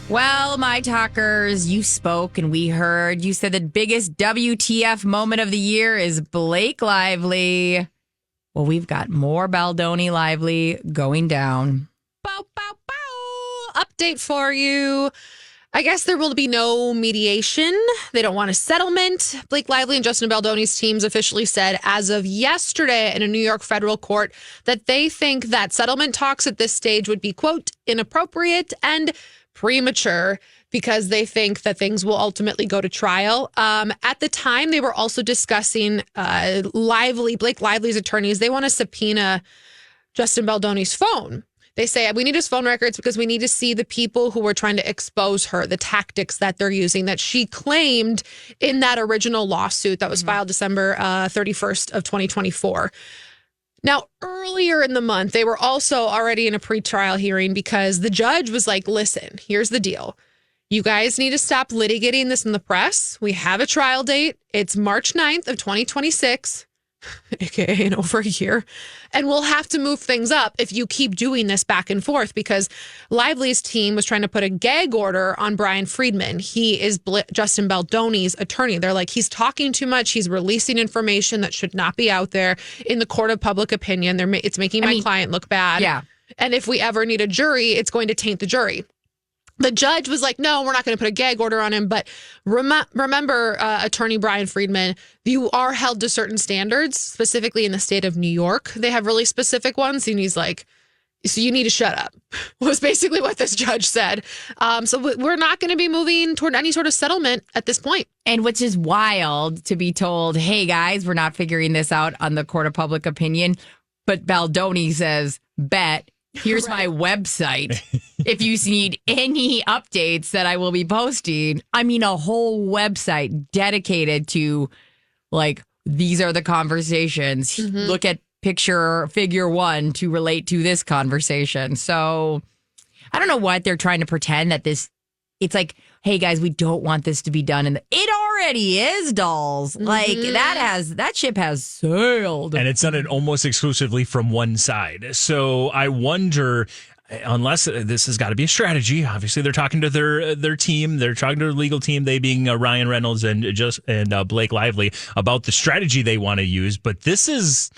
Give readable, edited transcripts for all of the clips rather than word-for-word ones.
Well, my talkers, you spoke and we heard. You said the biggest WTF moment of the year is Blake Lively. Well, we've got more Baldoni Lively going down. Bow, bow, bow. Update for you. I guess there will be no mediation. They don't want a settlement. Blake Lively and Justin Baldoni's teams officially said as of yesterday in a New York federal court that they think that settlement talks at this stage would be, quote, inappropriate and premature because they think that things will ultimately go to trial. At the time, they were also discussing Blake Lively's attorneys. They want to subpoena Justin Baldoni's phone. They say, we need his phone records because we need to see the people who were trying to expose her, the tactics that they're using that she claimed in that original lawsuit that was filed December 31st of 2024. Now, earlier in the month, they were also already in a pretrial hearing because the judge was like, listen, here's the deal. You guys need to stop litigating this in the press. We have a trial date. It's March 9th of 2026, aka in over a year. And we'll have to move things up if you keep doing this back and forth because Lively's team was trying to put a gag order on Brian Friedman. He is Justin Baldoni's attorney. They're like, he's talking too much. He's releasing information that should not be out there in the court of public opinion. It's making my client look bad. Yeah. And if we ever need a jury, it's going to taint the jury. The judge was like, no, we're not going to put a gag order on him. But remember, attorney Brian Friedman, you are held to certain standards, specifically in the state of New York. They have really specific ones. And he's like, so you need to shut up, was basically what this judge said. So we're not going to be moving toward any sort of settlement at this point. And which is wild to be told, hey, guys, we're not figuring this out on the court of public opinion. But Baldoni says, bet. Here's my website. If you need any updates that I will be posting, I mean, a whole website dedicated to like, these are the conversations. Look at figure 1 to relate to this conversation. So I don't know what they're trying to pretend that it's like, hey guys, we don't want this to be done. And it already is, dolls. Like that ship has sailed. And it's done it almost exclusively from one side. So I wonder, unless this has got to be a strategy. Obviously, they're talking to their team. They're talking to their legal team, they being Ryan Reynolds and Blake Lively, about the strategy they want to use. But this is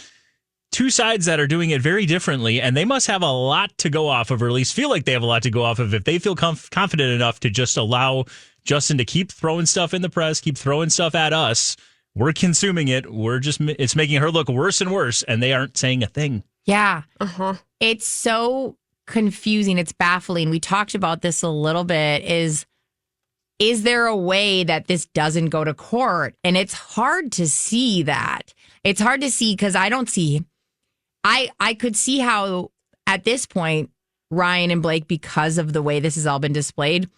two sides that are doing it very differently, and they must have a lot to go off of, or at least feel like they have a lot to go off of, if they feel confident enough to just allow Justin to keep throwing stuff in the press, keep throwing stuff at us. We're consuming it. It's making her look worse and worse, and they aren't saying a thing. Yeah. It's so confusing. It's baffling. We talked about this a little bit. Is there a way that this doesn't go to court? And it's hard to see that. It's hard to see because I don't see... I could see how at this point, Ryan and Blake, because of the way this has all been displayed,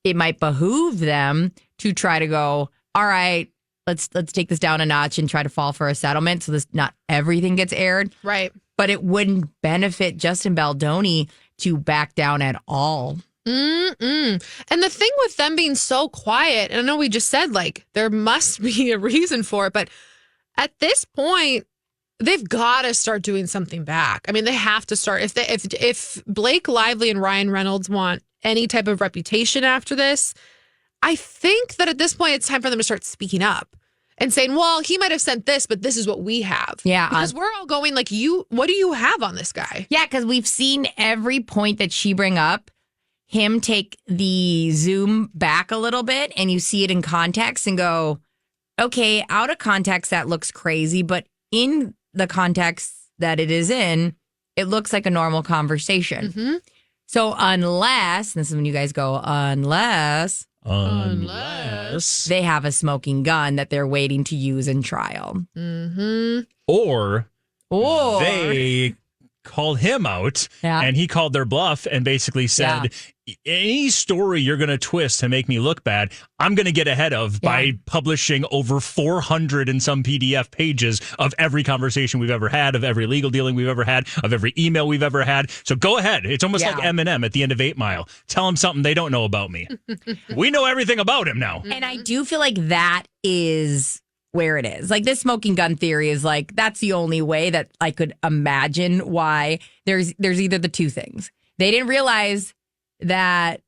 it might behoove them to try to go, all right, let's take this down a notch and try to fall for a settlement so this not everything gets aired. Right. But it wouldn't benefit Justin Baldoni to back down at all. And the thing with them being so quiet, and I know we just said like there must be a reason for it, but at this point, they've got to start doing something back. I mean, they have to start. If Blake Lively and Ryan Reynolds want any type of reputation after this, I think that at this point it's time for them to start speaking up and saying, well, he might have sent this, but this is what we have. Yeah. Because we're all going like, what do you have on this guy? Yeah, because we've seen every point that she bring up, him take the zoom back a little bit, and you see it in context and go, okay, out of context, that looks crazy, but in the context that it is in, it looks like a normal conversation. So unless, this is when you guys go, unless they have a smoking gun that they're waiting to use in trial. Or they called him out and he called their bluff and basically said, any story you're going to twist to make me look bad, I'm going to get ahead of by publishing over 400 and some PDF pages of every conversation we've ever had, of every legal dealing we've ever had, of every email we've ever had. So go ahead. It's almost like Eminem at the end of 8 Mile. Tell them something they don't know about me. We know everything about him now. And I do feel like that is where it is. Like this smoking gun theory is like, that's the only way that I could imagine why there's either the two things. They didn't realize that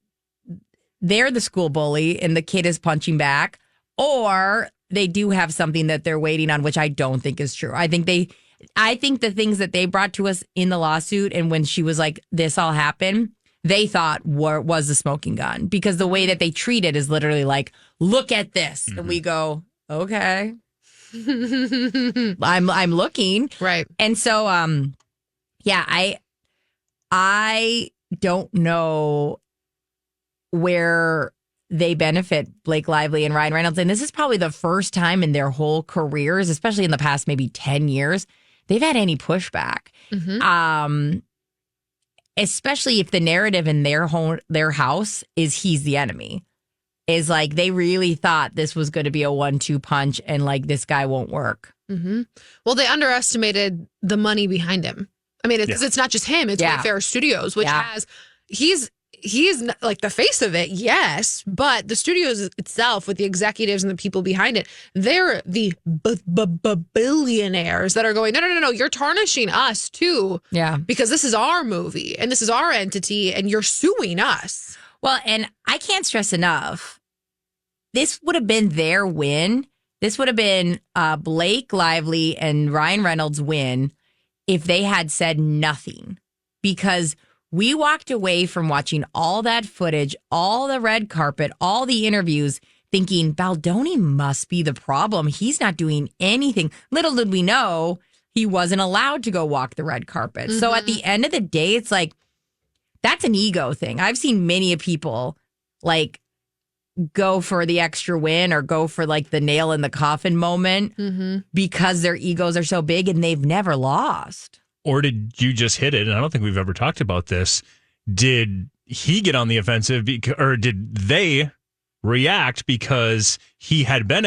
they're the school bully and the kid is punching back, or they do have something that they're waiting on, which I don't think is true. I think the things that they brought to us in the lawsuit and when she was like, this all happened, they thought was the smoking gun, because the way that they treat it is literally like, look at this. And we go, okay, I'm looking. Right. And so, I don't know where they benefit Blake Lively and Ryan Reynolds. And this is probably the first time in their whole careers, especially in the past maybe 10 years, they've had any pushback. Especially if the narrative in their house is he's the enemy. Is like they really thought this was going to be a 1-2 punch and like this guy won't work. Well, they underestimated the money behind him. I mean, it's not just him. It's Wayfarer Studios, which has he's like the face of it, yes, but the studios itself with the executives and the people behind it, they're the billionaires that are going, no, you're tarnishing us too. Yeah. Because this is our movie and this is our entity and you're suing us. Well, and I can't stress enough, this would have been their win. This would have been Blake Lively and Ryan Reynolds' win if they had said nothing, because we walked away from watching all that footage, all the red carpet, all the interviews, thinking Baldoni must be the problem. He's not doing anything. Little did we know he wasn't allowed to go walk the red carpet. So at the end of the day, it's like, that's an ego thing. I've seen many people like go for the extra win or go for like the nail in the coffin moment because their egos are so big and they've never lost. Or did you just hit it? And I don't think we've ever talked about this. Did he get on the offensive or did they react because he had been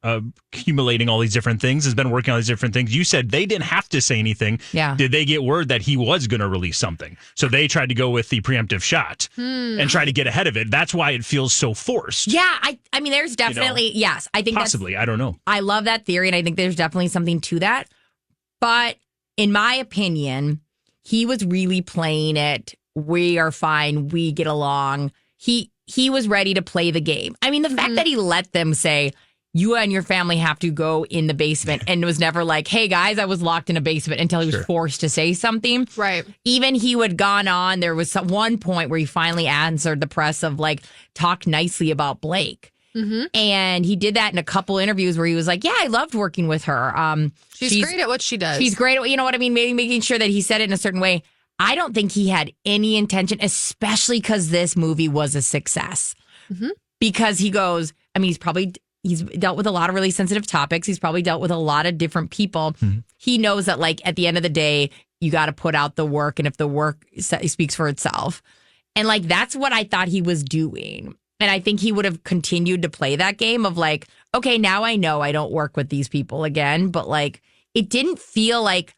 accumulating all these different things, has been working on these different things? You said they didn't have to say anything. Yeah. Did they get word that he was going to release something? So they tried to go with the preemptive shot and try to get ahead of it. That's why it feels so forced. Yeah. I mean, there's definitely, yes. I think possibly. I don't know. I love that theory. And I think there's definitely something to that. But in my opinion, he was really playing it. We are fine. We get along. He was ready to play the game. I mean, the fact that he let them say, you and your family have to go in the basement, and it was never like, hey, guys, I was locked in a basement, until he was forced to say something. Right. Even he would gone on. There was one point where he finally answered the press of like, talk nicely about Blake. And he did that in a couple interviews where he was like, yeah, I loved working with her. She's great at what she does. She's great at, you know what I mean? Maybe making sure that he said it in a certain way. I don't think he had any intention, especially because this movie was a success. Because he goes, I mean, he's dealt with a lot of really sensitive topics. He's probably dealt with a lot of different people. He knows that, like, at the end of the day, you got to put out the work. And if the work speaks for itself. And, like, that's what I thought he was doing. And I think he would have continued to play that game of like, okay, now I know I don't work with these people again. But, like, it didn't feel like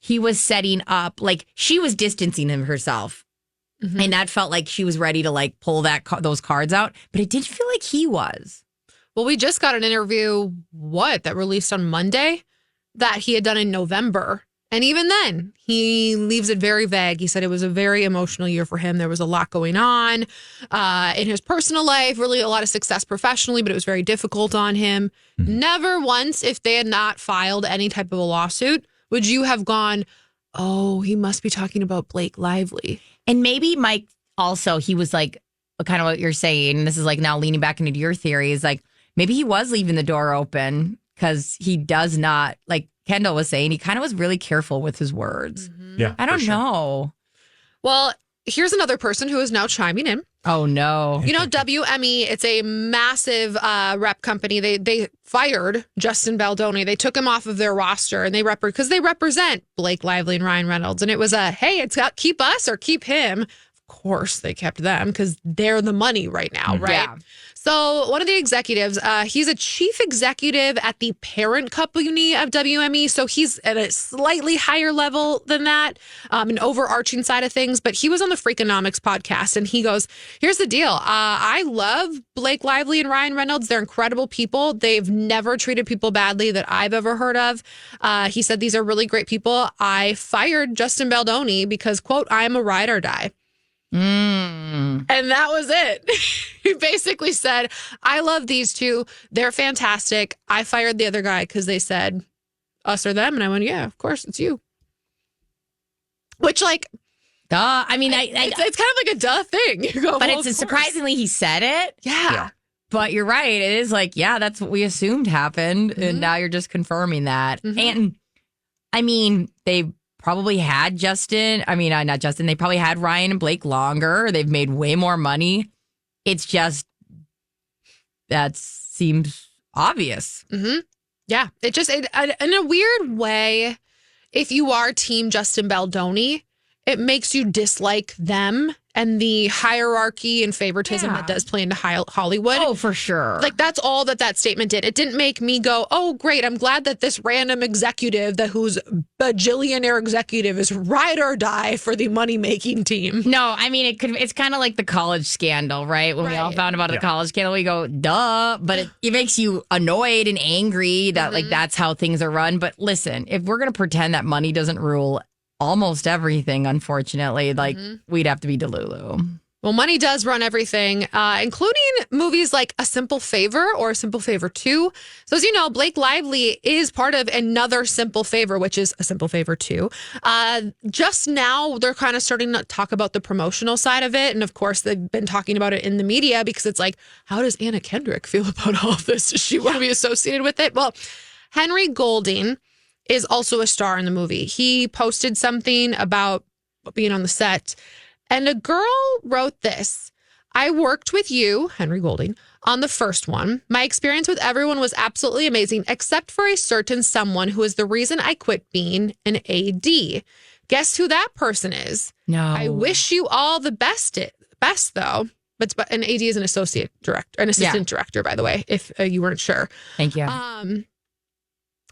he was setting up, like she was distancing him herself. And that felt like she was ready to like pull those cards out. But it didn't feel like he was. Well, we just got an interview, that released on Monday that he had done in November. And even then, he leaves it very vague. He said it was a very emotional year for him. There was a lot going on in his personal life, really a lot of success professionally, but it was very difficult on him. Never once, if they had not filed any type of a lawsuit, would you have gone, oh, he must be talking about Blake Lively. And maybe Mike also, he was like, kind of what you're saying, and this is like now leaning back into your theory, is like, maybe he was leaving the door open because he does not, like Kendall was saying, he kind of was really careful with his words. Yeah, I don't know. Well, here's another person who is now chiming in. Oh, no. You know, WME, it's a massive rep company. They fired Justin Baldoni. They took him off of their roster, and because they represent Blake Lively and Ryan Reynolds. And it was hey, it's got keep us or keep him. Of course, they kept them because they're the money right now, right? Yeah. So one of the executives, he's a chief executive at the parent company of WME. So he's at a slightly higher level than that, an overarching side of things. But he was on the Freakonomics podcast, and he goes, here's the deal. I love Blake Lively and Ryan Reynolds. They're incredible people. They've never treated people badly that I've ever heard of. He said, these are really great people. I fired Justin Baldoni because, quote, I'm a ride or die. And that was it. He basically said, I love these two. They're fantastic. I fired the other guy because they said us or them. And I went, yeah, of course, it's you. Which, like, duh. I mean, it's kind of like a duh thing. You go, but well, it's surprisingly he said it. Yeah. But you're right. It is like, yeah, that's what we assumed happened. And now you're just confirming that. And I mean, they probably had Justin. I mean, not Justin. They probably had Ryan and Blake longer. They've made way more money. It's just, that seems obvious. Yeah. It just, in a weird way, if you are Team Justin Baldoni, it makes you dislike them and the hierarchy and favoritism that does play into Hollywood. Oh, for sure. Like, that's all that statement did. It didn't make me go, oh, great, I'm glad that this random executive who's bajillionaire executive is ride or die for the money-making team. No, I mean, it's kind of like the college scandal, right? When we all found about the college scandal, we go, duh. But it makes you annoyed and angry that, like, that's how things are run. But listen, if we're going to pretend that money doesn't rule almost everything, unfortunately, like, we'd have to be Delulu. Well, money does run everything, including movies like A Simple Favor or A Simple Favor 2. So as you know, Blake Lively is part of another Simple Favor, which is A Simple Favor 2. Just now, they're kind of starting to talk about the promotional side of it. And of course, they've been talking about it in the media because it's like, how does Anna Kendrick feel about all of this? Does she want to be associated with it? Well, Henry Golding is also a star in the movie. He posted something about being on the set, and a girl wrote this. I worked with you, Henry Golding, on the first one. My experience with everyone was absolutely amazing, except for a certain someone who is the reason I quit being an AD. Guess who that person is? No. I wish you all the best though. But an AD is an associate director, an assistant director, by the way, if you weren't sure. Thank you.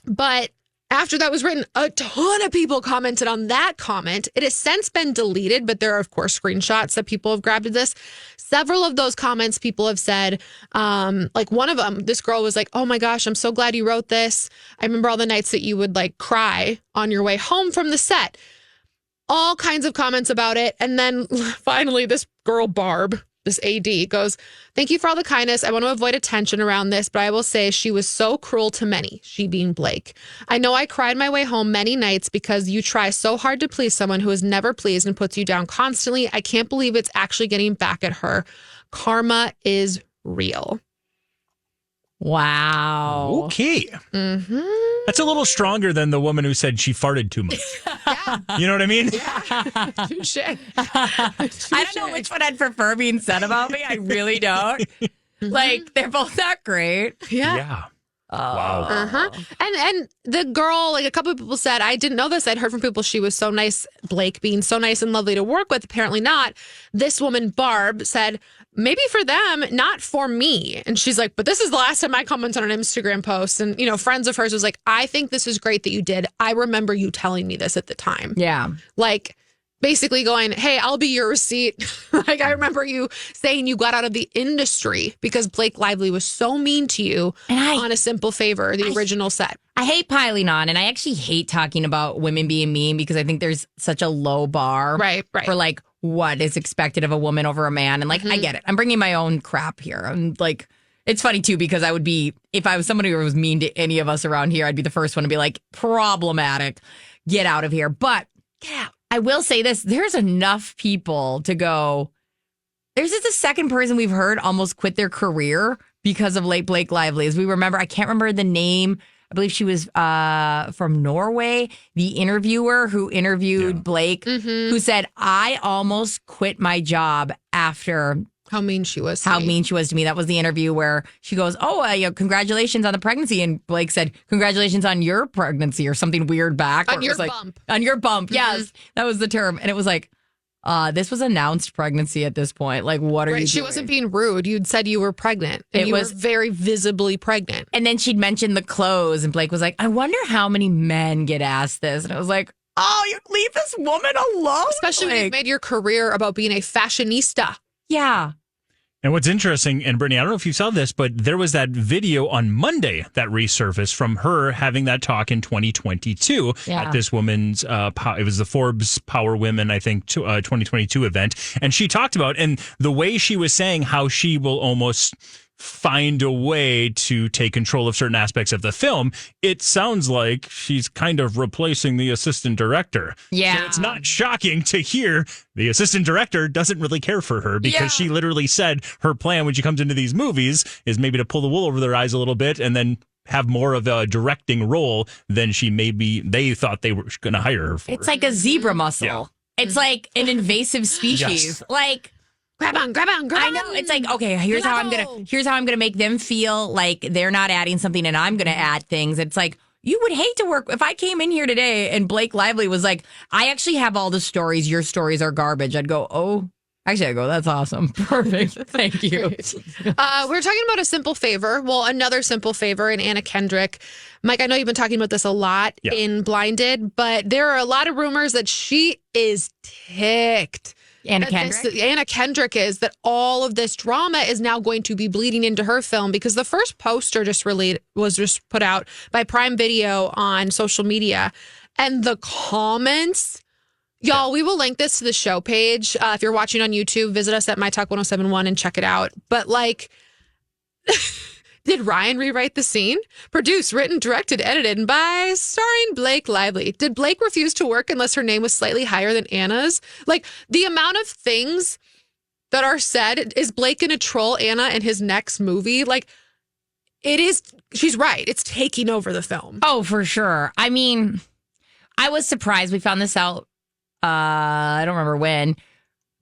But after that was written, a ton of people commented on that comment. It has since been deleted, but there are, of course, screenshots that people have grabbed of this. Several of those comments, people have said, like one of them, this girl was like, oh my gosh, I'm so glad you wrote this. I remember all the nights that you would like cry on your way home from the set. All kinds of comments about it. And then finally, this girl, Barb, this AD, goes, thank you for all the kindness. I want to avoid attention around this, but I will say she was so cruel to many, she being Blake. I know I cried my way home many nights because you try so hard to please someone who is never pleased and puts you down constantly. I can't believe it's actually getting back at her. Karma is real. Wow. Okay. That's a little stronger than the woman who said she farted too much. You know what I mean? Touche. I don't know which one I'd prefer being said about me. I really don't. Like, they're both not great. Yeah. Wow. And the girl, like a couple of people said, I didn't know this. I'd heard from people she was so nice, Blake being so nice and lovely to work with. Apparently not. This woman, Barb, said, maybe for them, not for me. And she's like, but this is the last time I commented on an Instagram post. And, you know, friends of hers was like, I think this is great that you did. I remember you telling me this at the time. Yeah. Like, basically going, hey, I'll be your receipt. Like, I remember you saying you got out of the industry because Blake Lively was so mean to you on A Simple Favor, the original set. I hate piling on, and I actually hate talking about women being mean because I think there's such a low bar for like what is expected of a woman over a man. And like, I get it. I'm bringing my own crap here. I'm like, it's funny too, because I would be, if I was somebody who was mean to any of us around here, I'd be the first one to be like, problematic, get out of here. But I will say this, there's enough people to go, there's just a second person we've heard almost quit their career because of late Blake Lively. As we remember, I can't remember the name. I believe she was from Norway, the interviewer who interviewed Blake, who said, I almost quit my job after how mean she was to me. That was the interview where she goes, congratulations on the pregnancy. And Blake said, congratulations on your pregnancy or something weird back. On your bump. On your bump. Yes, that was the term. And it was like, this was announced pregnancy at this point. Like, what are you doing? She wasn't being rude. You'd said you were pregnant. And you were very visibly pregnant. And then she'd mentioned the clothes. And Blake was like, I wonder how many men get asked this. And it was like, oh, you leave this woman alone. Especially when you've made your career about being a fashionista. Yeah. And what's interesting, and Brittany, I don't know if you saw this, but there was that video on Monday that resurfaced from her having that talk in 2022 at this woman's, it was the Forbes Power Women, I think, 2022 event. And she talked about, and the way she was saying how she will almost find a way to take control of certain aspects of the film, it sounds like she's kind of replacing the assistant director. Yeah. So it's not shocking to hear the assistant director doesn't really care for her because she literally said her plan when she comes into these movies is maybe to pull the wool over their eyes a little bit and then have more of a directing role than they thought they were going to hire her for. It's like a zebra muscle. Yeah. It's like an invasive species. Yes. Like, Grab on. I know. It's like, okay, here's how I'm gonna make them feel like they're not adding something and I'm gonna add things. It's like, you would hate to work if I came in here today and Blake Lively was like, I actually have all the stories, your stories are garbage. I'd go, oh, actually I'd go, that's awesome. Perfect. Thank you. We're talking about a simple favor. Well, another simple favor in Anna Kendrick. Mike, I know you've been talking about this a lot in Blinded, but there are a lot of rumors that she is ticked. Anna Kendrick? Anna Kendrick is that all of this drama is now going to be bleeding into her film because the first poster was just put out by Prime Video on social media. And the comments, y'all, we will link this to the show page. If you're watching on YouTube, visit us at MyTalk1071 and check it out. But like... Did Ryan rewrite the scene? Produced, written, directed, edited, and by starring Blake Lively. Did Blake refuse to work unless her name was slightly higher than Anna's? Like, the amount of things that are said, is Blake going to troll Anna in his next movie? Like, it is, she's right. It's taking over the film. Oh, for sure. I mean, I was surprised. We found this out, I don't remember when,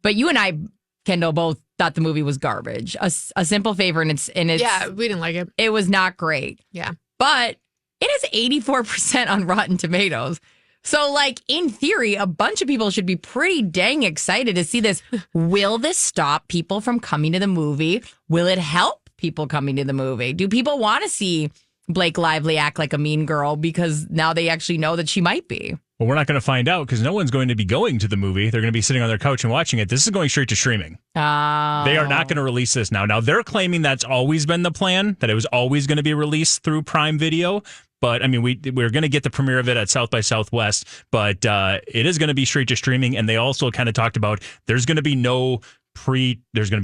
but you and I, Kendall, both thought the movie was garbage. A simple favor, and it's yeah, we didn't like it. It was not great. Yeah, but it is 84% on Rotten Tomatoes. So, like, in theory, a bunch of people should be pretty dang excited to see this. Will this stop people from coming to the movie? Will it help people coming to the movie? Do people want to see Blake Lively act like a mean girl because now they actually know that she might be? Well, we're not going to find out because no one's going to be going to the movie. They're going to be sitting on their couch and watching it. This is going straight to streaming. They are not going to release this now. Now, they're claiming that's always been the plan, that it was always going to be released through Prime Video. But, I mean, we're going to get the premiere of it at South by Southwest, but it is going to be straight to streaming. And they also kind of talked about there's going to be no premiere, there's going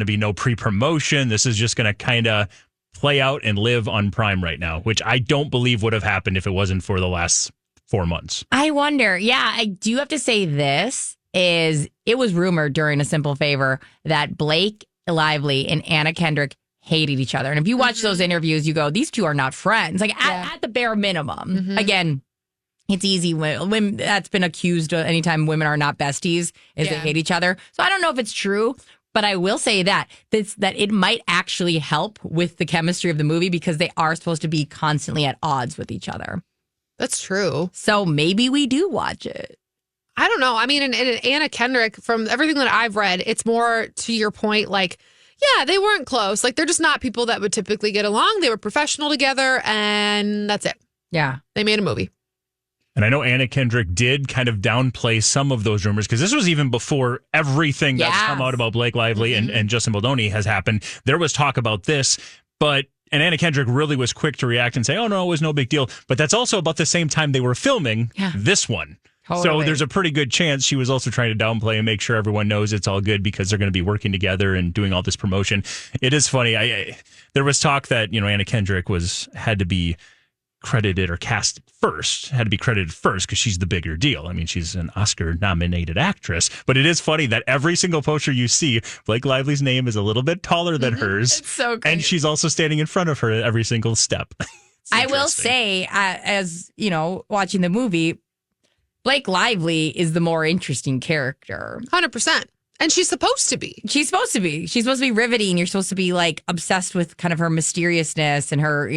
to be no pre-promotion. This is just going to kind of play out and live on Prime right now, which I don't believe would have happened if it wasn't for the last 4 months. I wonder. Yeah, I do have to say this is it was rumored during A Simple Favor that Blake Lively and Anna Kendrick hated each other. And if you watch those interviews, you go, these two are not friends. Like at the bare minimum. Again, it's easy when that's been accused anytime women are not besties is they hate each other. So I don't know if it's true, but I will say that it might actually help with the chemistry of the movie because they are supposed to be constantly at odds with each other. That's true. So maybe we do watch it. I don't know. I mean, in Anna Kendrick, from everything that I've read, it's more to your point, like, yeah, they weren't close. Like, they're just not people that would typically get along. They were professional together, and that's it. Yeah. They made a movie. And I know Anna Kendrick did kind of downplay some of those rumors because this was even before everything that's come out about Blake Lively and Justin Baldoni has happened. There was talk about this, and Anna Kendrick really was quick to react and say, oh, no, it was no big deal. But that's also about the same time they were filming this one. Totally. So there's a pretty good chance she was also trying to downplay and make sure everyone knows it's all good because they're going to be working together and doing all this promotion. It is funny. There was talk that, Anna Kendrick had to be credited or cast first, had to be credited first because she's the bigger deal. I mean, she's an Oscar-nominated actress, but it is funny that every single poster you see, Blake Lively's name is a little bit taller than hers. It's so great. And she's also standing in front of her at every single step. I will say, as, watching the movie, Blake Lively is the more interesting character. 100%. And she's supposed to be. She's supposed to be riveting. You're supposed to be like obsessed with kind of her mysteriousness and her,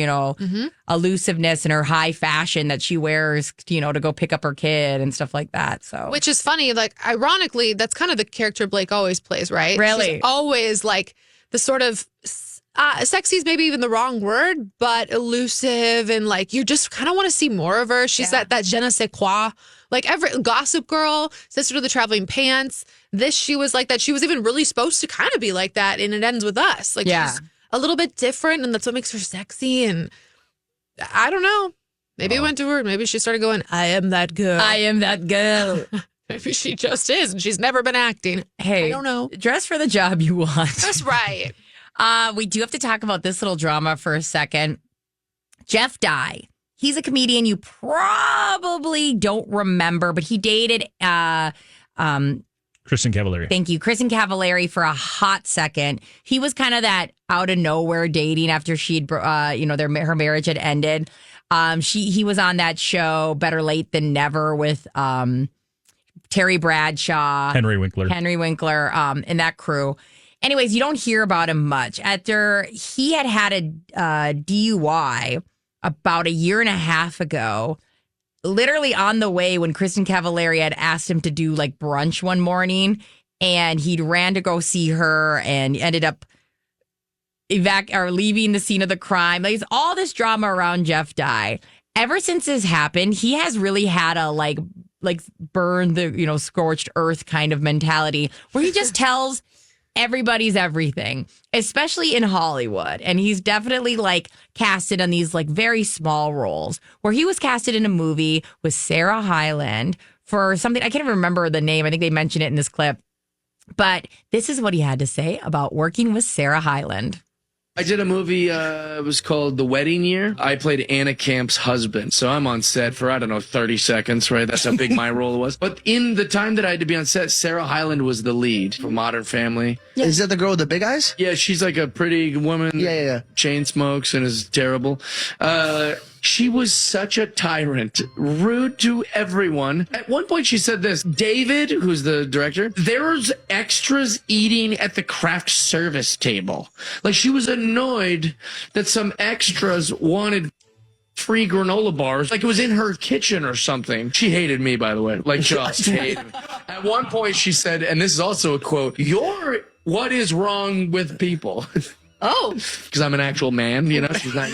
elusiveness and her high fashion that she wears, to go pick up her kid and stuff like that. So, which is funny. Like, ironically, that's kind of the character Blake always plays, right? Really? She's always like the sort of sexy is maybe even the wrong word, but elusive and like you just kind of want to see more of her. She's that je ne sais quoi Like every Gossip Girl, Sister to the Traveling Pants. This, she was like that. She was even really supposed to kind of be like that, and It Ends With Us. Like, she's a little bit different, and that's what makes her sexy. And I don't know. Maybe it went to her. Maybe she started going, I am that girl. I am that girl. Maybe she just is, and she's never been acting. Hey, I don't know. Dress for the job you want. That's right. We do have to talk about this little drama for a second. Jeff Dye. He's a comedian you probably don't remember, but he dated Kristen Cavallari. Thank you. Kristen Cavallari for a hot second. He was kind of that out of nowhere dating after she'd, her marriage had ended. He was on that show, Better Late Than Never, with Terry Bradshaw, Henry Winkler, and that crew. Anyways, you don't hear about him much. After he had a DUI about a year and a half ago, literally on the way when Kristen Cavallari had asked him to do like brunch one morning, and he'd ran to go see her and ended up leaving the scene of the crime. Like, it's all this drama around Jeff Dye. Ever since this happened, he has really had a like burn the scorched earth kind of mentality where he just tells everybody's everything, especially in Hollywood. And he's definitely like casted on these like very small roles, where he was casted in a movie with Sarah Hyland for something. I can't even remember the name. I think they mentioned it in this clip. But this is what he had to say about working with Sarah Hyland. I did a movie, it was called The Wedding Year. I played Anna Camp's husband. So I'm on set for, 30 seconds, right? That's how big my role was. But in the time that I had to be on set, Sarah Hyland was the lead for Modern Family. Yeah. Is that the girl with the big eyes? Yeah, she's like a pretty woman. Yeah. Chain smokes and is terrible. She was such a tyrant, rude to everyone. At one point, she said this, David, who's the director, there's extras eating at the craft service table. Like, she was annoyed that some extras wanted free granola bars, like it was in her kitchen or something. She hated me, by the way, like just hated me. At one point, she said, and this is also a quote, "You're what is wrong with people." Oh, because I'm an actual man, she's not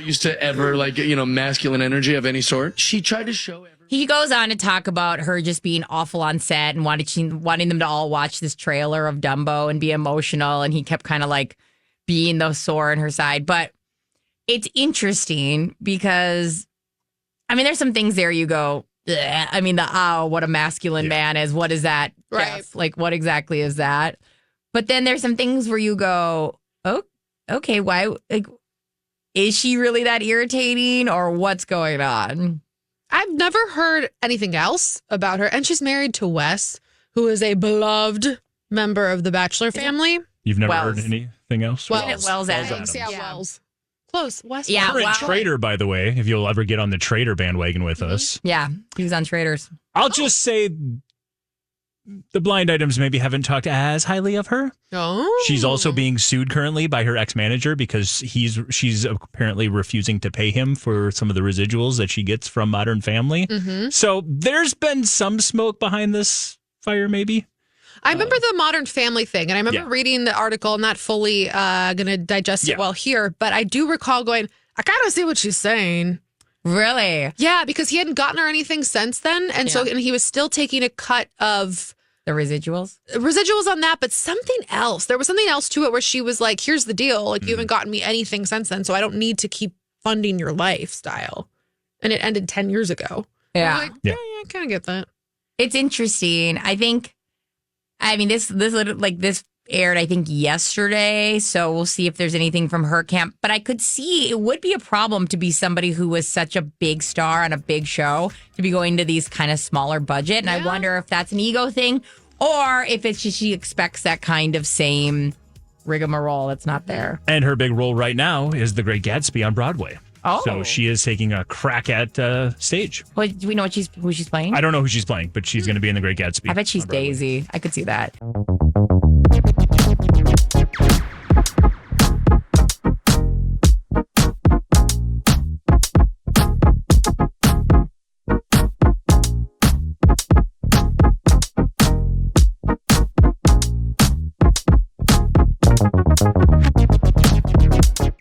used to ever masculine energy of any sort. She tried to show He goes on to talk about her just being awful on set and wanting them to all watch this trailer of Dumbo and be emotional. And he kept kind of like being the sore on her side. But it's interesting because, there's some things there you go, bleh. What a masculine man is. What is that? Right. Jeff? Like, what exactly is that? But then there's some things where you go, oh, okay, why? Like, is she really that irritating, or what's going on? I've never heard anything else about her. And she's married to Wes, who is a beloved member of the Bachelor family. You've never Wells. heard anything else? Wells Adams. Yeah, Wells. Close. Wes. Yeah, Current Trader, by the way, if you'll ever get on the Trader bandwagon with us. Yeah, he was on Traders. I'll just say the blind items maybe haven't talked as highly of her. Oh. She's also being sued currently by her ex-manager because she's apparently refusing to pay him for some of the residuals that she gets from Modern Family. Mm-hmm. So there's been some smoke behind this fire, maybe. I remember the Modern Family thing, and I remember reading the article. I'm not fully going to digest it well here, but I do recall going, I kind of see what she's saying. Really? Yeah, because he hadn't gotten her anything since then, and and he was still taking a cut of the residuals on that, but something else. There was something else to it where she was like, here's the deal. Like, you haven't gotten me anything since then, so I don't need to keep funding your lifestyle. And it ended 10 years ago. Yeah. Like, yeah, I kind of get that. It's interesting. I think, this aired, I think, yesterday. So we'll see if there's anything from her camp. But I could see it would be a problem to be somebody who was such a big star on a big show to be going to these kind of smaller budget. And I wonder if that's an ego thing or if it's just she expects that kind of same rigmarole that's not there. And her big role right now is The Great Gatsby on Broadway. Oh. So she is taking a crack at stage. Well, do we know who she's playing? I don't know who she's playing, but she's going to be in The Great Gatsby. I bet she's Daisy. I could see that.